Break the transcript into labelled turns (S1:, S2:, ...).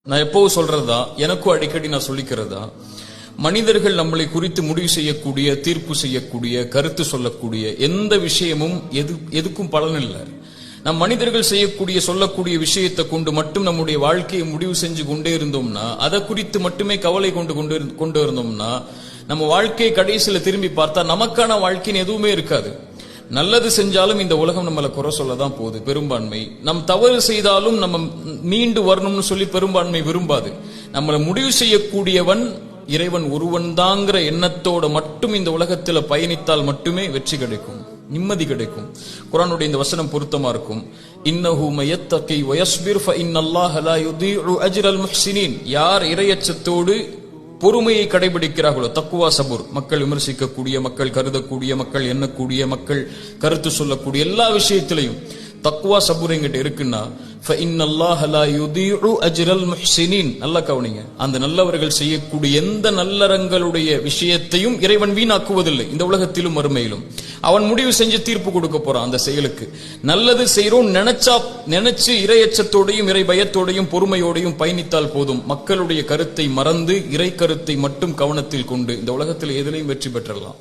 S1: நான் எப்பவும் சொல்றதா, எனக்கும் அடிக்கடி நான் சொல்லிக்கிறதா, மனிதர்கள் நம்மளை குறித்து முடிவு செய்யக்கூடிய, தீர்ப்பு செய்யக்கூடிய, கருத்து சொல்லக்கூடிய எந்த விஷயமும் எதுக்கும் பலன் இல்லை. நம் மனிதர்கள் செய்யக்கூடிய, சொல்லக்கூடிய விஷயத்தை கொண்டு மட்டும் நம்முடைய வாழ்க்கையை முடிவு செஞ்சு கொண்டே இருந்தோம்னா, அதை குறித்து மட்டுமே கவலை கொண்டு இருந்தோம்னா, நம்ம வாழ்க்கையை கடைசியில திரும்பி பார்த்தா நமக்கான வாழ்க்கைன்னு எதுவுமே இருக்காது. நல்லது செஞ்சாலும் இந்த உலகம் நம்மளை குறை சொல்லதான் போகுது பெரும்பான்மை. நம் தவறு செய்தாலும் நம்ம மீண்டு வரணும்னு சொல்லி பெரும்பான்மை விரும்பாது. நம்மளை முடிவு செய்யக்கூடியவன் இறைவன் ஒருவன் தாங்கிற எண்ணத்தோட மட்டும் இந்த உலகத்துல பயணித்தால் மட்டுமே வெற்றி கிடைக்கும், நிம்மதி கிடைக்கும். குர்ஆனுடைய இந்த வசனம் பொருத்தமா இருக்கும். இன்னஹு மயத்தகி வயஸ்பிர் ஃபஇன்னல்லாஹ லா யுதீஉ அஜ்ரல் முஹ்சினீன். யார் இறையச்சத்தோடு பொறுமையை கடைபிடிக்கிறார்களோ, தக்குவா சபூர், மக்கள் விமர்சிக்கக்கூடிய, மக்கள் கருதக்கூடிய, மக்கள் எண்ணக்கூடிய, மக்கள் கருத்து சொல்லக்கூடிய எல்லா விஷயத்திலையும் தக்குவா சபூர் என்கிட்ட இருக்குன்னா, ஃபஇன்னல்லாஹ லா யுதீஉ அஜ்ரல் முஹ்சினீன். நல்லா கவனிங்க, அந்த நல்லவர்கள் செய்யக்கூடிய எந்த நல்லறங்களுடைய விஷயத்தையும் இறைவன் வீணாக்குவதில்லை, இந்த உலகத்திலும் மறுமையிலும். அவன் முடிவு செஞ்சு தீர்ப்பு கொடுக்க போறான் அந்த செயலுக்கு. நல்லது செய்யறோம் நினைச்சு இறையச்சத்தோடையும் இறை பயத்தோடையும் பொறுமையோடையும் பயணித்தால் போதும். மக்களுடைய கருத்தை மறந்து இறை கருத்தை மட்டும் கவனத்தில் கொண்டு இந்த உலகத்தில் எதிலையும் வெற்றி பெற்றலாம்.